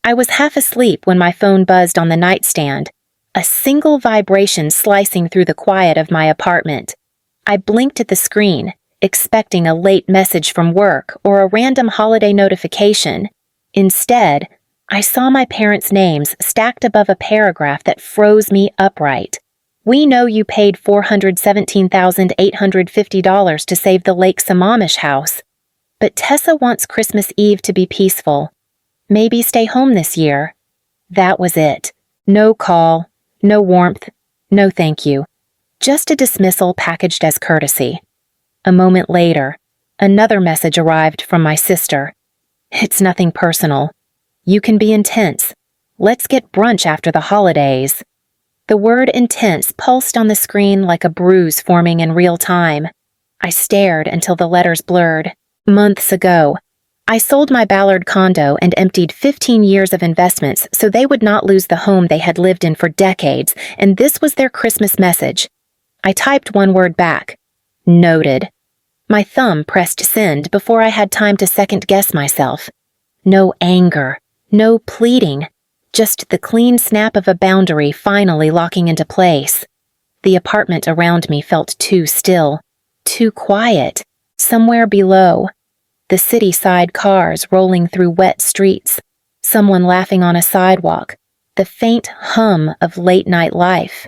I was half asleep when my phone buzzed on the nightstand, a single vibration slicing through the quiet of my apartment. I blinked at the screen, expecting a late message from work or a random holiday notification. Instead, I saw my parents' names stacked above a paragraph that froze me upright. We know you paid $417,850 to save the Lake Sammamish house, but Tessa wants Christmas Eve to be peaceful. Maybe stay home this year. That was it. No call, no warmth, no thank you. Just a dismissal packaged as courtesy. A moment later, another message arrived from my sister. It's nothing personal. You can be intense. Let's get brunch after the holidays. The word intense pulsed on the screen like a bruise forming in real time. I stared until the letters blurred. Months ago, I sold my Ballard condo and emptied 15 years of investments so they would not lose the home they had lived in for decades, and this was their Christmas message. I typed one word back. Noted. My thumb pressed send before I had time to second-guess myself. No anger, no pleading, just the clean snap of a boundary finally locking into place. The apartment around me felt too still, too quiet, somewhere below. The city-side cars rolling through wet streets, someone laughing on a sidewalk, the faint hum of late-night life.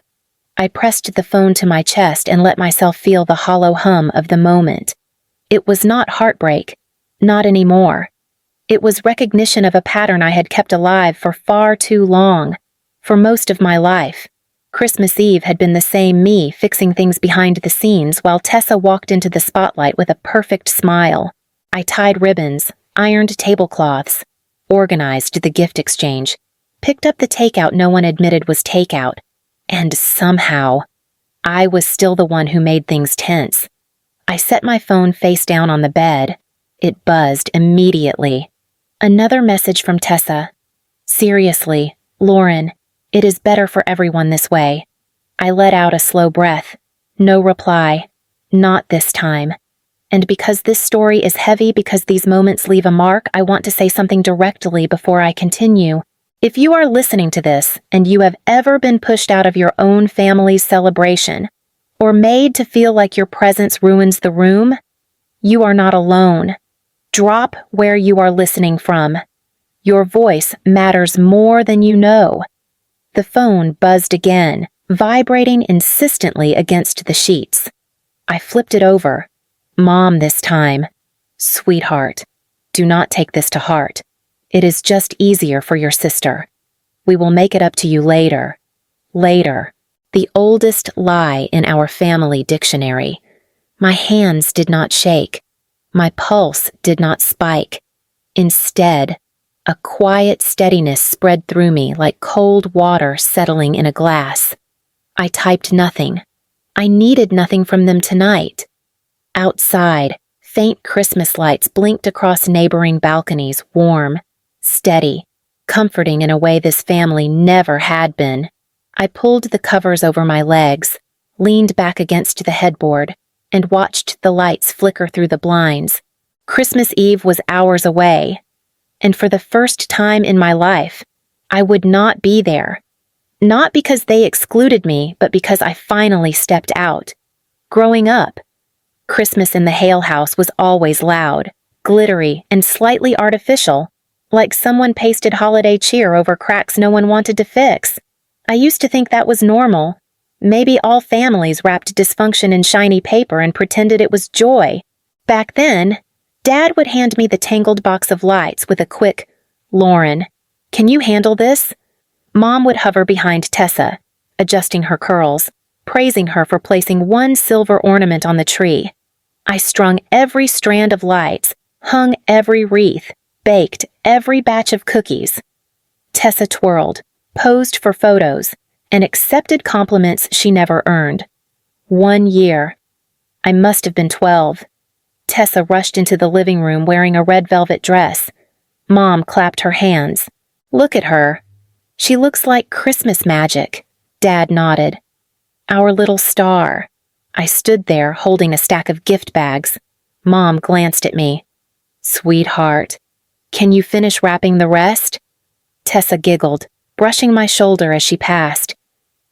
I pressed the phone to my chest and let myself feel the hollow hum of the moment. It was not heartbreak, not anymore. It was recognition of a pattern I had kept alive for far too long, for most of my life. Christmas Eve had been the same me fixing things behind the scenes while Tessa walked into the spotlight with a perfect smile. I tied ribbons, ironed tablecloths, organized the gift exchange, picked up the takeout no one admitted was takeout, and somehow, I was still the one who made things tense. I set my phone face down on the bed. It buzzed immediately. Another message from Tessa. Seriously, Lauren, it is better for everyone this way. I let out a slow breath. No reply. Not this time. And because this story is heavy, because these moments leave a mark, I want to say something directly before I continue. If you are listening to this and you have ever been pushed out of your own family's celebration or made to feel like your presence ruins the room, you are not alone. Drop where you are listening from. Your voice matters more than you know. The phone buzzed again, vibrating insistently against the sheets. I flipped it over. Mom this time. Sweetheart, do not take this to heart. It is just easier for your sister. We will make it up to you later. Later. The oldest lie in our family dictionary. My hands did not shake. My pulse did not spike. Instead, a quiet steadiness spread through me like cold water settling in a glass. I typed nothing. I needed nothing from them tonight. Outside, faint Christmas lights blinked across neighboring balconies, warm, steady, comforting in a way this family never had been. I pulled the covers over my legs, leaned back against the headboard, and watched the lights flicker through the blinds. Christmas Eve was hours away, and for the first time in my life, I would not be there. Not because they excluded me, but because I finally stepped out. Growing up, Christmas in the Hale house was always loud, glittery, and slightly artificial, like someone pasted holiday cheer over cracks no one wanted to fix. I used to think that was normal. Maybe all families wrapped dysfunction in shiny paper and pretended it was joy. Back then, Dad would hand me the tangled box of lights with a quick, "Lauren, can you handle this?" Mom would hover behind Tessa, adjusting her curls, praising her for placing one silver ornament on the tree. I strung every strand of lights, hung every wreath, baked every batch of cookies. Tessa twirled, posed for photos, and accepted compliments she never earned. 1 year. I must have been 12. Tessa rushed into the living room wearing a red velvet dress. Mom clapped her hands. "Look at her. She looks like Christmas magic." Dad nodded. "Our little star." I stood there holding a stack of gift bags. Mom glanced at me. "Sweetheart, can you finish wrapping the rest?" Tessa giggled, brushing my shoulder as she passed.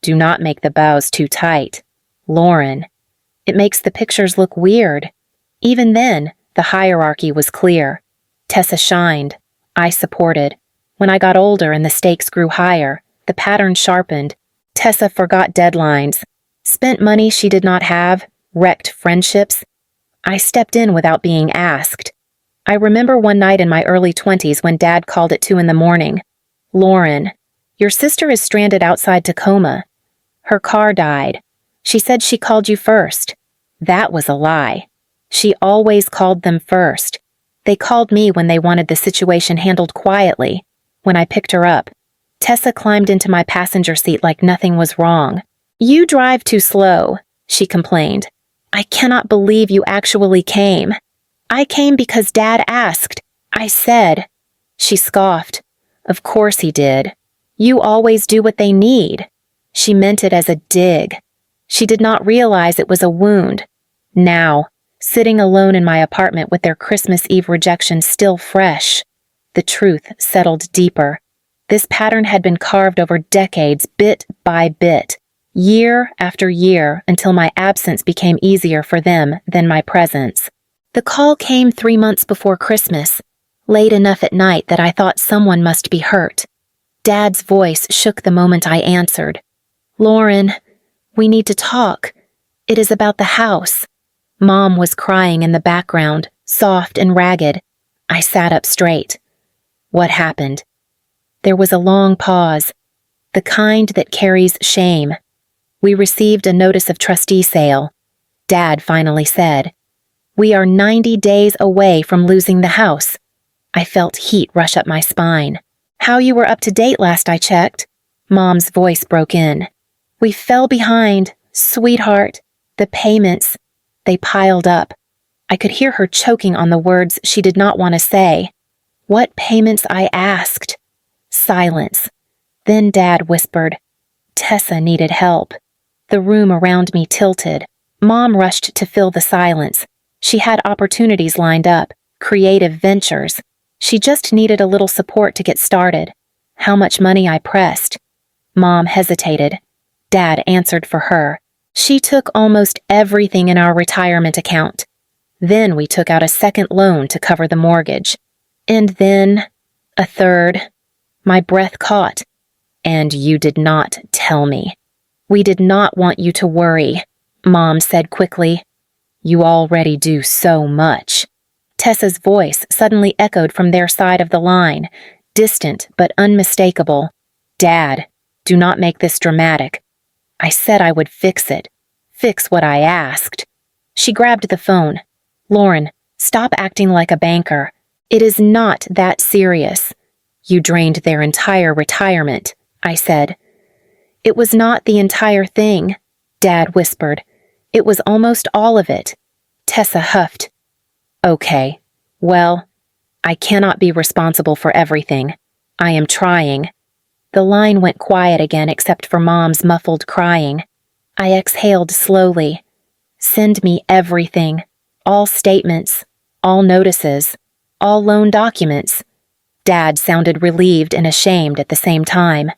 Do not make the bows too tight. Lauren. It makes the pictures look weird. Even then, the hierarchy was clear. Tessa shined. I supported. When I got older and the stakes grew higher, the pattern sharpened. Tessa forgot deadlines, spent money she did not have, wrecked friendships. I stepped in without being asked. I remember one night in my early 20s when Dad called at 2 a.m. Lauren, your sister is stranded outside Tacoma. Her car died. She said she called you first. That was a lie. She always called them first. They called me when they wanted the situation handled quietly. When I picked her up, Tessa climbed into my passenger seat like nothing was wrong. You drive too slow, she complained. I cannot believe you actually came. I came because Dad asked. I said. She scoffed. Of course he did. You always do what they need. She meant it as a dig. She did not realize it was a wound. Now, sitting alone in my apartment with their Christmas Eve rejection still fresh, the truth settled deeper. This pattern had been carved over decades, bit by bit, year after year, until my absence became easier for them than my presence. The call came 3 months before Christmas, late enough at night that I thought someone must be hurt. Dad's voice shook the moment I answered. Lauren, we need to talk. It is about the house. Mom was crying in the background, soft and ragged. I sat up straight. What happened? There was a long pause, the kind that carries shame. We received a notice of trustee sale. Dad finally said, We are 90 days away from losing the house. I felt heat rush up my spine. How you were up to date last I checked. Mom's voice broke in. We fell behind, sweetheart. The payments, they piled up. I could hear her choking on the words she did not want to say. What payments, I asked. Silence. Then Dad whispered, Tessa needed help. The room around me tilted. Mom rushed to fill the silence. She had opportunities lined up, creative ventures. She just needed a little support to get started. How much money I pressed. Mom hesitated. Dad answered for her. She took almost everything in our retirement account. Then we took out a second loan to cover the mortgage. And then a third. My breath caught. And you did not tell me. We did not want you to worry, Mom said quickly. You already do so much. Tessa's voice suddenly echoed from their side of the line, distant but unmistakable. Dad, do not make this dramatic. I said I would fix it. Fix what I asked. She grabbed the phone. Lauren, stop acting like a banker. It is not that serious. You drained their entire retirement, I said. It was not the entire thing, Dad whispered. It was almost all of it. Tessa huffed. Okay, well, I cannot be responsible for everything. I am trying. The line went quiet again except for Mom's muffled crying. I exhaled slowly. Send me everything. All statements. All notices. All loan documents. Dad sounded relieved and ashamed at the same time.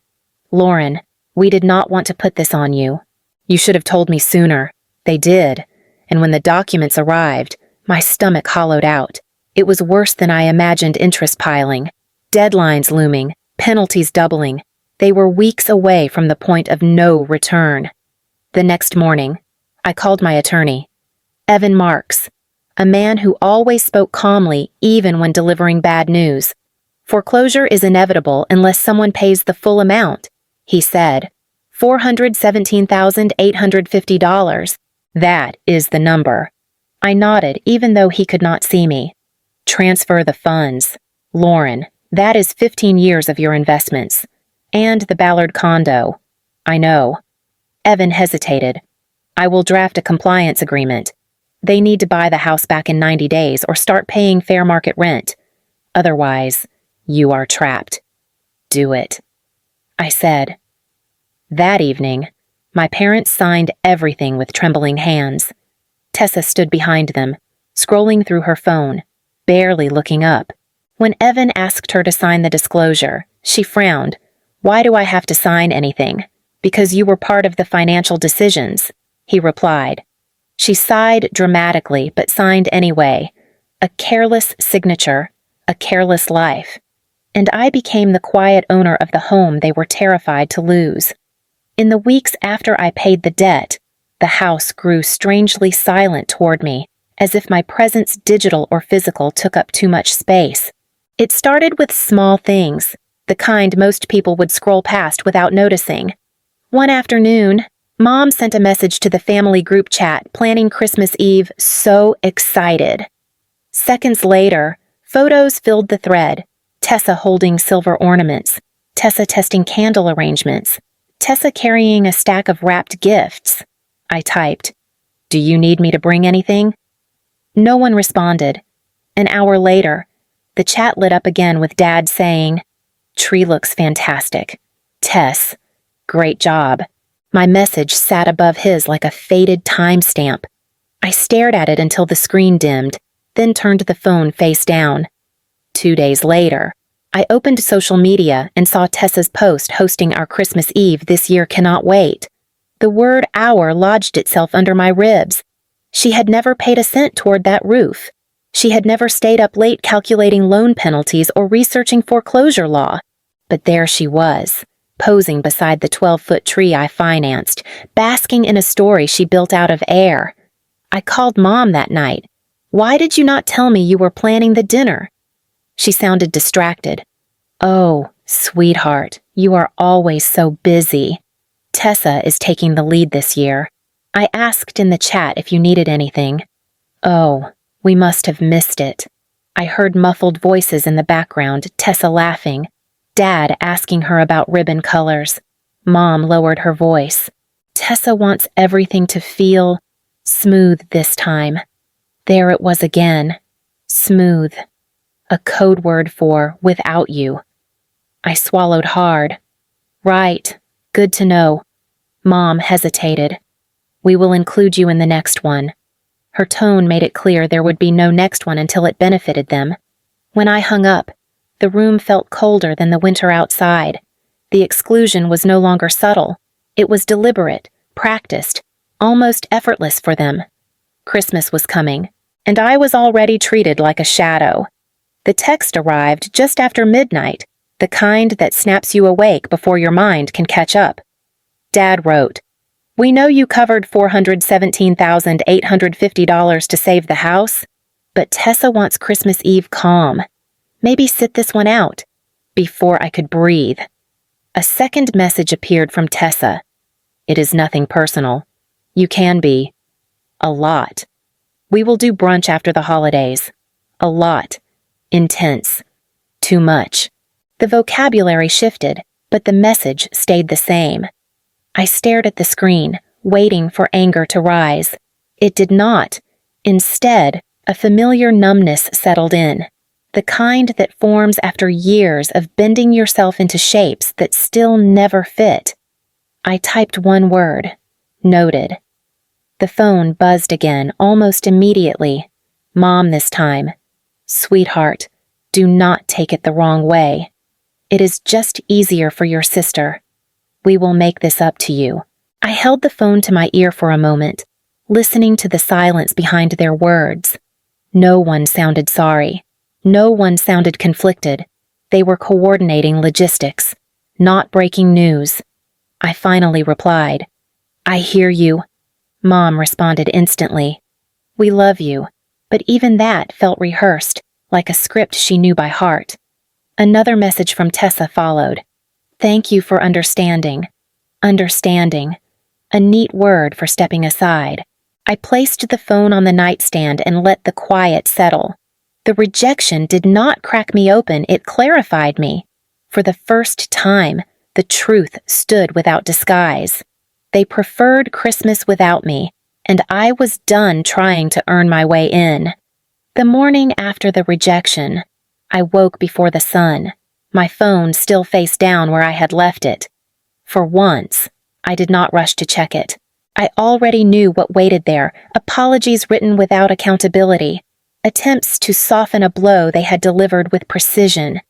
Lauren, we did not want to put this on you. You should have told me sooner. They did. And when the documents arrived, my stomach hollowed out. It was worse than I imagined. Interest piling. Deadlines looming. Penalties doubling. They were weeks away from the point of no return. The next morning, I called my attorney. Evan Marks, a man who always spoke calmly even when delivering bad news. Foreclosure is inevitable unless someone pays the full amount, he said. $417,850. That is the number. I nodded even though he could not see me. Transfer the funds. Lauren, that is 15 years of your investments. And the Ballard condo. I know. Evan hesitated. I will draft a compliance agreement. They need to buy the house back in 90 days or start paying fair market rent. Otherwise, you are trapped. Do it. I said. That evening, my parents signed everything with trembling hands. Tessa stood behind them, scrolling through her phone, barely looking up. When Evan asked her to sign the disclosure, She frowned. Why do I have to sign anything? Because you were part of the financial decisions, he replied. She sighed dramatically, but signed anyway. A careless signature, a careless life. And I became the quiet owner of the home they were terrified to lose. In the weeks after I paid the debt, the house grew strangely silent toward me, as if my presence, digital or physical, took up too much space. It started with small things, the kind most people would scroll past without noticing. One afternoon, Mom sent a message to the family group chat planning Christmas Eve, so excited. Seconds later, photos filled the thread. Tessa holding silver ornaments, Tessa testing candle arrangements, Tessa carrying a stack of wrapped gifts. I typed, "Do you need me to bring anything?" No one responded. An hour later, the chat lit up again with Dad saying, "Tree looks fantastic. Tess, great job." My message sat above his like a faded timestamp. I stared at it until the screen dimmed, then turned the phone face down. 2 days later, I opened social media and saw Tessa's post hosting our Christmas Eve this year cannot wait. The word "our" lodged itself under my ribs. She had never paid a cent toward that roof. She had never stayed up late calculating loan penalties or researching foreclosure law. But there she was, posing beside the 12-foot tree I financed, basking in a story she built out of air. I called Mom that night. "Why did you not tell me you were planning the dinner?" She sounded distracted. "Oh, sweetheart, you are always so busy. Tessa is taking the lead this year. I asked in the chat if you needed anything." "Oh, we must have missed it." I heard muffled voices in the background, Tessa laughing, Dad asking her about ribbon colors. Mom lowered her voice. "Tessa wants everything to feel smooth this time." There it was again. Smooth. A code word for without you. I swallowed hard. "Right. Good to know." Mom hesitated. "We will include you in the next one." Her tone made it clear there would be no next one until it benefited them. When I hung up, the room felt colder than the winter outside. The exclusion was no longer subtle. It was deliberate, practiced, almost effortless for them. Christmas was coming, and I was already treated like a shadow. The text arrived just after midnight, the kind that snaps you awake before your mind can catch up. Dad wrote, "We know you covered $417,850 to save the house, but Tessa wants Christmas Eve calm. Maybe sit this one out." Before I could breathe, a second message appeared from Tessa. "It is nothing personal. You can be. A lot. We will do brunch after the holidays. A lot. Intense. Too much." The vocabulary shifted, but the message stayed the same. I stared at the screen, waiting for anger to rise. It did not. Instead, a familiar numbness settled in, the kind that forms after years of bending yourself into shapes that still never fit. I typed one word. Noted. The phone buzzed again almost immediately. Mom this time. "Sweetheart, do not take it the wrong way. It is just easier for your sister. We will make this up to you." I held the phone to my ear for a moment, listening to the silence behind their words. No one sounded sorry. No one sounded conflicted. They were coordinating logistics, not breaking news. I finally replied, "I hear you." Mom responded instantly. "We love you." But even that felt rehearsed, like a script she knew by heart. Another message from Tessa followed. "Thank you for understanding." Understanding. A neat word for stepping aside. I placed the phone on the nightstand and let the quiet settle. The rejection did not crack me open, it clarified me. For the first time, the truth stood without disguise. They preferred Christmas without me, and I was done trying to earn my way in. The morning after the rejection, I woke before the sun, my phone still face down where I had left it. For once, I did not rush to check it. I already knew what waited there, apologies written without accountability, attempts to soften a blow they had delivered with precision.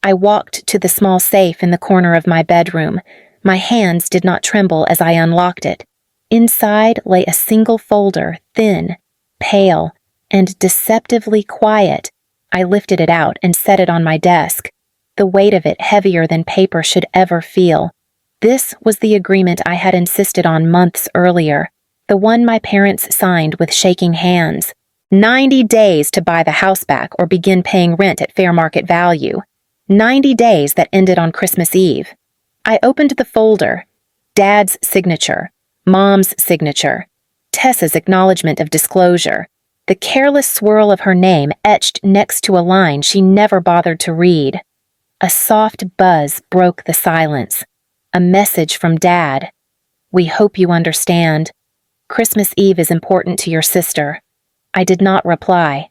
I walked to the small safe in the corner of my bedroom. My hands did not tremble as I unlocked it. Inside lay a single folder, thin, pale, and deceptively quiet. I lifted it out and set it on my desk, the weight of it heavier than paper should ever feel. This was the agreement I had insisted on months earlier, the one my parents signed with shaking hands. 90 days to buy the house back or begin paying rent at fair market value. 90 days that ended on Christmas Eve. I opened the folder. Dad's signature. Mom's signature. Tessa's acknowledgement of disclosure. The careless swirl of her name etched next to a line she never bothered to read. A soft buzz broke the silence. A message from Dad. We hope you understand. Christmas Eve is important to your sister. I did not reply.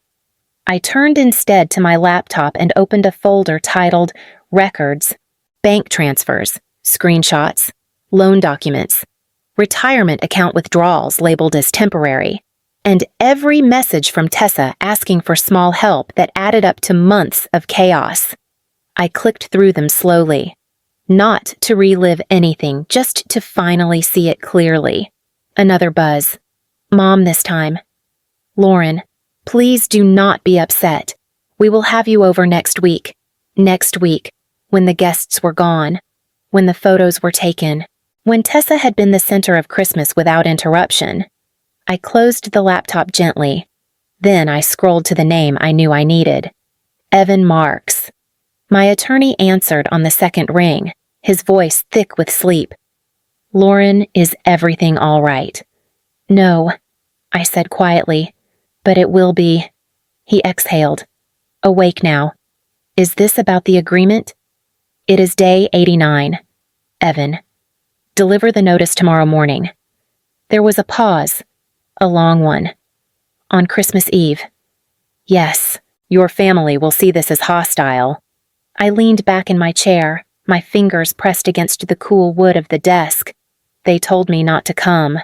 I turned instead to my laptop and opened a folder titled Records, Bank Transfers, Screenshots, Loan Documents, Retirement Account Withdrawals labeled as temporary, and every message from Tessa asking for small help that added up to months of chaos. I clicked through them slowly, not to relive anything, just to finally see it clearly. Another buzz. Mom this time. Lauren, please do not be upset. We will have you over next week. Next week, when the guests were gone, when the photos were taken, when Tessa had been the center of Christmas without interruption. I closed the laptop gently. Then I scrolled to the name I knew I needed. Evan Marks. My attorney answered on the second ring, his voice thick with sleep. Lauren, is everything all right? No, I said quietly. But it will be. He exhaled. Awake now. Is this about the agreement? It is day 89. Evan. Deliver the notice tomorrow morning. There was a pause. A long one. On Christmas Eve. Yes, your family will see this as hostile. I leaned back in my chair, my fingers pressed against the cool wood of the desk. They told me not to come.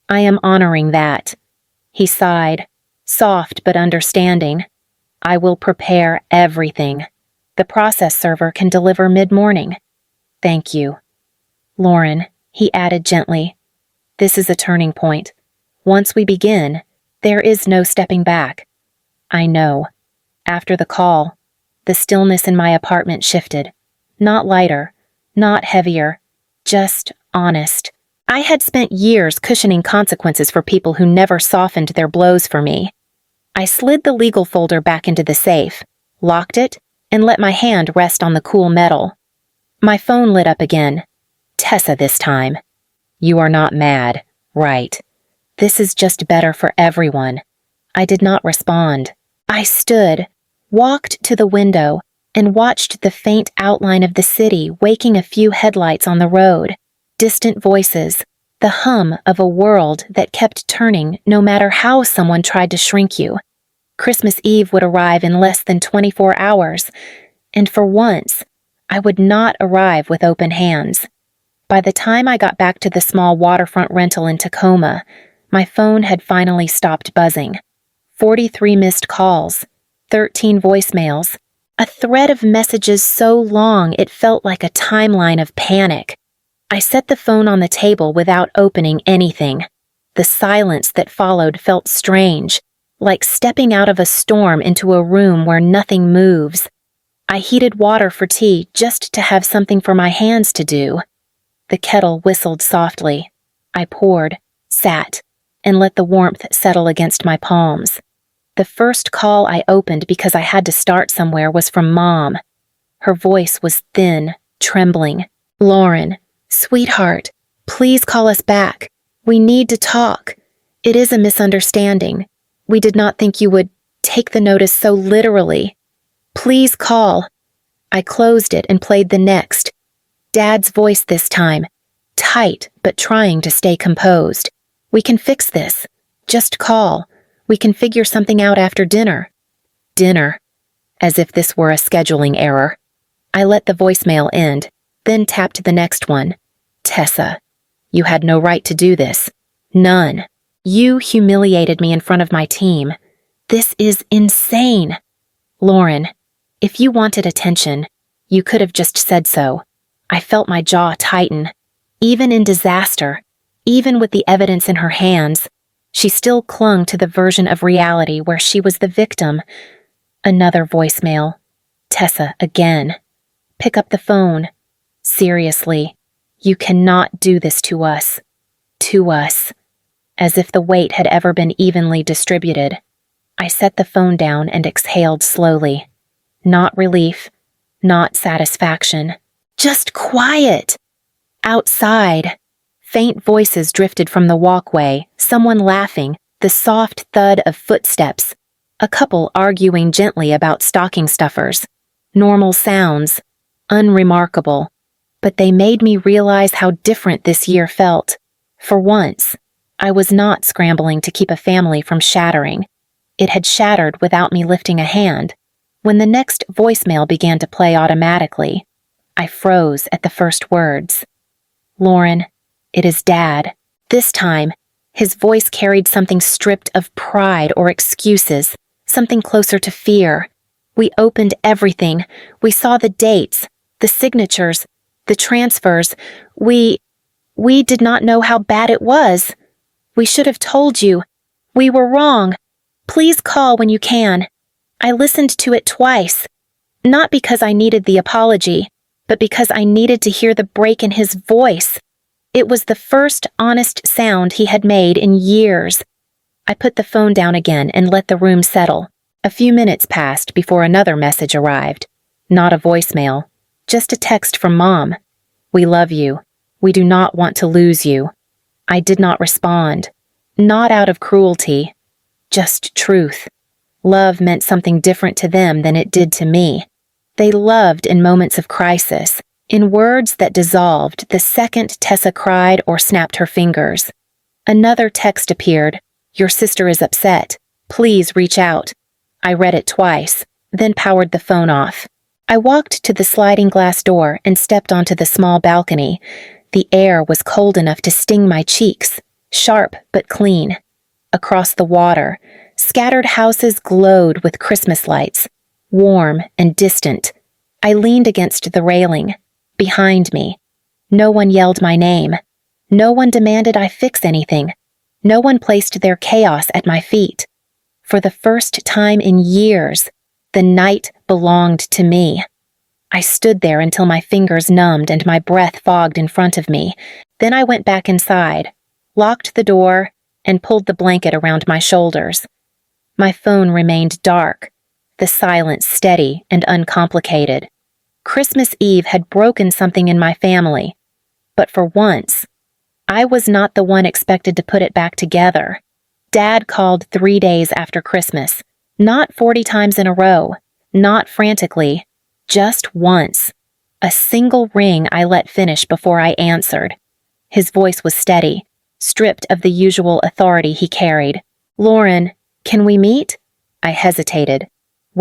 I am honoring that. He sighed. Soft but understanding. I will prepare everything. The process server can deliver mid-morning. Thank you. Lauren, he added gently, this is a turning point. Once we begin, there is no stepping back. I know. After the call, the stillness in my apartment shifted. Not lighter, not heavier, just honest. I had spent years cushioning consequences for people who never softened their blows for me. I slid the legal folder back into the safe, locked it, and let my hand rest on the cool metal. My phone lit up again. Tessa this time. You are not mad, right? This is just better for everyone. I did not respond. I stood, walked to the window, and watched the faint outline of the city waking a few headlights on the road. Distant voices, the hum of a world that kept turning no matter how someone tried to shrink you. Christmas Eve would arrive in less than 24 hours, and for once, I would not arrive with open hands. By the time I got back to the small waterfront rental in Tacoma, my phone had finally stopped buzzing. 43 missed calls, 13 voicemails, a thread of messages so long it felt like a timeline of panic. I set the phone on the table without opening anything. The silence that followed felt strange, like stepping out of a storm into a room where nothing moves. I heated water for tea just to have something for my hands to do. The kettle whistled softly. I poured, sat, and let the warmth settle against my palms. The first call I opened because I had to start somewhere was from Mom. Her voice was thin, trembling. Lauren, sweetheart, please call us back. We need to talk. It is a misunderstanding. We did not think you would take the notice so literally. Please call. I closed it and played the next. Dad's voice this time, tight but trying to stay composed. We can fix this. Just call. We can figure something out after dinner. Dinner. As if this were a scheduling error. I let the voicemail end, then tapped the next one. Tessa, you had no right to do this. None. You humiliated me in front of my team. This is insane. Lauren, if you wanted attention, You could have just said so. I felt my jaw tighten. Even in disaster, even with the evidence in her hands, she still clung to the version of reality where she was the victim. Another voicemail. Tessa again. Pick up the phone. Seriously, you cannot do this to us. To us. As if the weight had ever been evenly distributed. I set the phone down and exhaled slowly. Not relief, not satisfaction. Just quiet. Outside. Faint voices drifted from the walkway, someone laughing, the soft thud of footsteps. A couple arguing gently about stocking stuffers. Normal sounds. Unremarkable. But they made me realize how different this year felt. For once, I was not scrambling to keep a family from shattering. It had shattered without me lifting a hand. When the next voicemail began to play automatically, I froze at the first words. Lauren, it is Dad. This time, his voice carried something stripped of pride or excuses, something closer to fear. We opened everything. We saw the dates, the signatures, the transfers. We did not know how bad it was. We should have told you. We were wrong. Please call when you can. I listened to it twice. Not because I needed the apology, but because I needed to hear the break in his voice. It was the first honest sound he had made in years. I put the phone down again and let the room settle. A few minutes passed before another message arrived. Not a voicemail, just a text from Mom. We love you. We do not want to lose you. I did not respond. Not out of cruelty. Just truth. Love meant something different to them than it did to me. They loved in moments of crisis, in words that dissolved the second Tessa cried or snapped her fingers. Another text appeared. Your sister is upset. Please reach out. I read it twice, then powered the phone off. I walked to the sliding glass door and stepped onto the small balcony. The air was cold enough to sting my cheeks, sharp but clean. Across the water, scattered houses glowed with Christmas lights, warm and distant. I leaned against the railing. Behind me. No one yelled my name. No one demanded I fix anything. No one placed their chaos at my feet. For the first time in years, the night belonged to me. I stood there until my fingers numbed and my breath fogged in front of me. Then I went back inside, locked the door, and pulled the blanket around my shoulders. My phone remained dark, the silence steady and uncomplicated. Christmas Eve had broken something in my family, but for once, I was not the one expected to put it back together. Dad called 3 days after Christmas, not 40 times in a row, not frantically, just once. A single ring I let finish before I answered. His voice was steady, stripped of the usual authority he carried. Lauren, can we meet? I hesitated.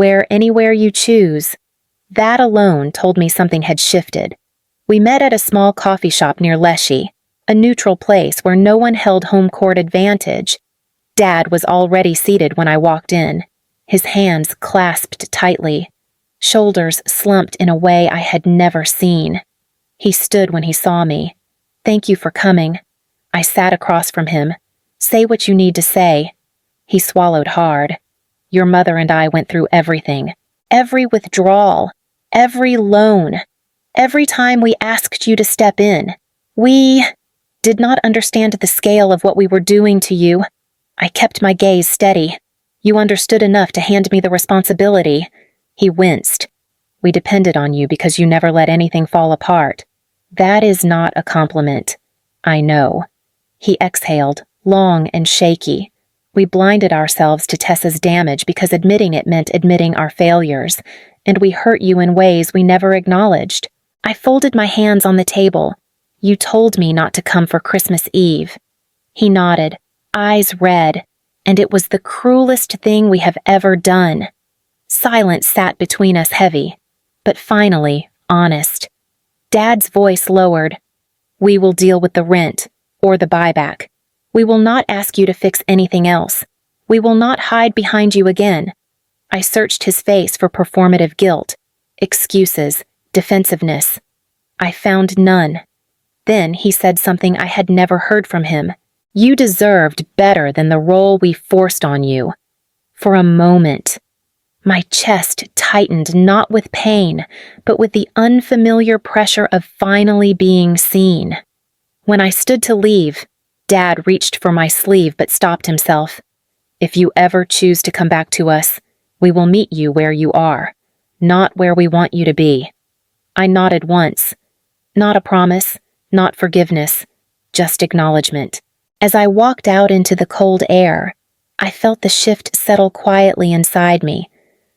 Anywhere you choose. That alone told me something had shifted. We met at a small coffee shop near Leshy, a neutral place where no one held home court advantage. Dad was already seated when I walked in, his hands clasped tightly, shoulders slumped in a way I had never seen. He stood when he saw me. Thank you for coming. I sat across from him. Say what you need to say. He swallowed hard. Your mother and I went through everything. Every withdrawal. Every loan. Every time we asked you to step in. We did not understand the scale of what we were doing to you. I kept my gaze steady. You understood enough to hand me the responsibility. He winced. We depended on you because you never let anything fall apart. That is not a compliment. I know. He exhaled, long and shaky. We blinded ourselves to Tessa's damage because admitting it meant admitting our failures, and we hurt you in ways we never acknowledged. I folded my hands on the table. You told me not to come for Christmas Eve. He nodded, eyes red, and it was the cruelest thing we have ever done. Silence sat between us heavy, but finally, honest. Dad's voice lowered. We will deal with the rent, or the buyback. We will not ask you to fix anything else. We will not hide behind you again. I searched his face for performative guilt, excuses, defensiveness. I found none. Then he said something I had never heard from him. You deserved better than the role we forced on you. For a moment, my chest tightened not with pain, but with the unfamiliar pressure of finally being seen. When I stood to leave, Dad reached for my sleeve but stopped himself. If you ever choose to come back to us, we will meet you where you are, not where we want you to be. I nodded once. Not a promise, not forgiveness, just acknowledgement. As I walked out into the cold air, I felt the shift settle quietly inside me.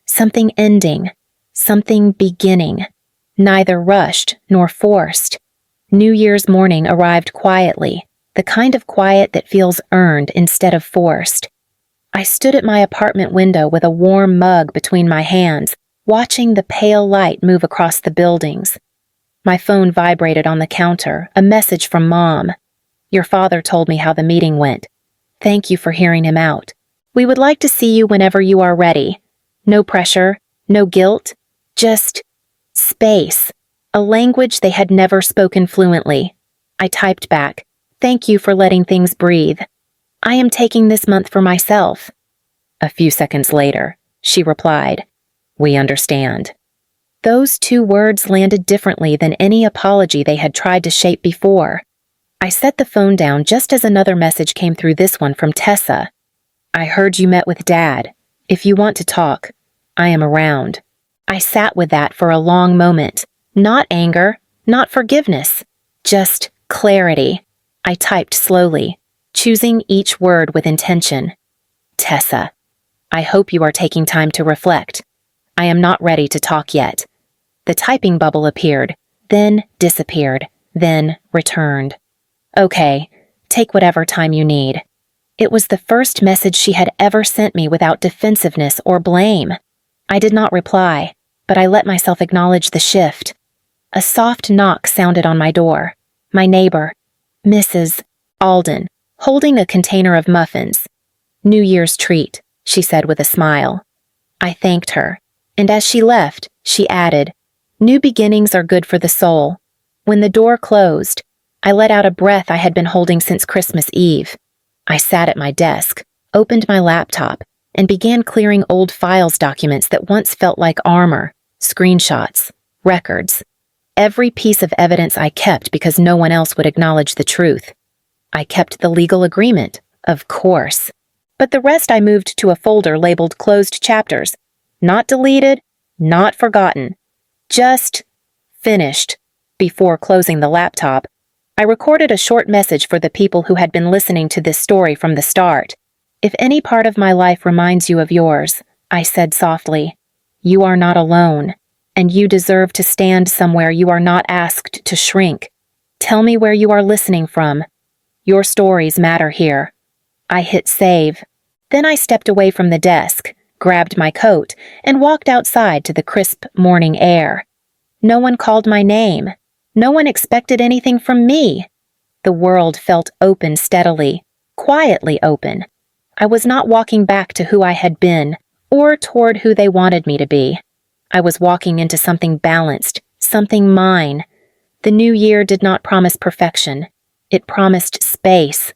Something ending, something beginning, neither rushed nor forced. New Year's morning arrived quietly, the kind of quiet that feels earned instead of forced. I stood at my apartment window with a warm mug between my hands, watching the pale light move across the buildings. My phone vibrated on the counter, a message from Mom. Your father told me how the meeting went. Thank you for hearing him out. We would like to see you whenever you are ready. No pressure, no guilt, just space, a language they had never spoken fluently. I typed back, thank you for letting things breathe. I am taking this month for myself. A few seconds later, she replied, we understand. Those 2 words landed differently than any apology they had tried to shape before. I set the phone down just as another message came through, this one from Tessa. I heard you met with Dad. If you want to talk, I am around. I sat with that for a long moment. Not anger, not forgiveness, just clarity. I typed slowly, choosing each word with intention. Tessa, I hope you are taking time to reflect. I am not ready to talk yet. The typing bubble appeared, then disappeared, then returned. Okay, take whatever time you need. It was the first message she had ever sent me without defensiveness or blame. I did not reply, but I let myself acknowledge the shift. A soft knock sounded on my door. My neighbor, Mrs. Alden, holding a container of muffins. New Year's treat, she said with a smile. I thanked her, and as she left, she added, new beginnings are good for the soul. When the door closed, I let out a breath I had been holding since Christmas Eve. I sat at my desk, opened my laptop, and began clearing old files documents that once felt like armor, screenshots, records. Every piece of evidence I kept because no one else would acknowledge the truth. I kept the legal agreement, of course. But the rest I moved to a folder labeled closed chapters. Not deleted, not forgotten. Just finished. Before closing the laptop, I recorded a short message for the people who had been listening to this story from the start. If any part of my life reminds you of yours, I said softly, you are not alone, and you deserve to stand somewhere you are not asked to shrink. Tell me where you are listening from. Your stories matter here. I hit save. Then I stepped away from the desk, grabbed my coat, and walked outside to the crisp morning air. No one called my name. No one expected anything from me. The world felt open steadily, quietly open. I was not walking back to who I had been, or toward who they wanted me to be. I was walking into something balanced, something mine. The new year did not promise perfection. It promised space,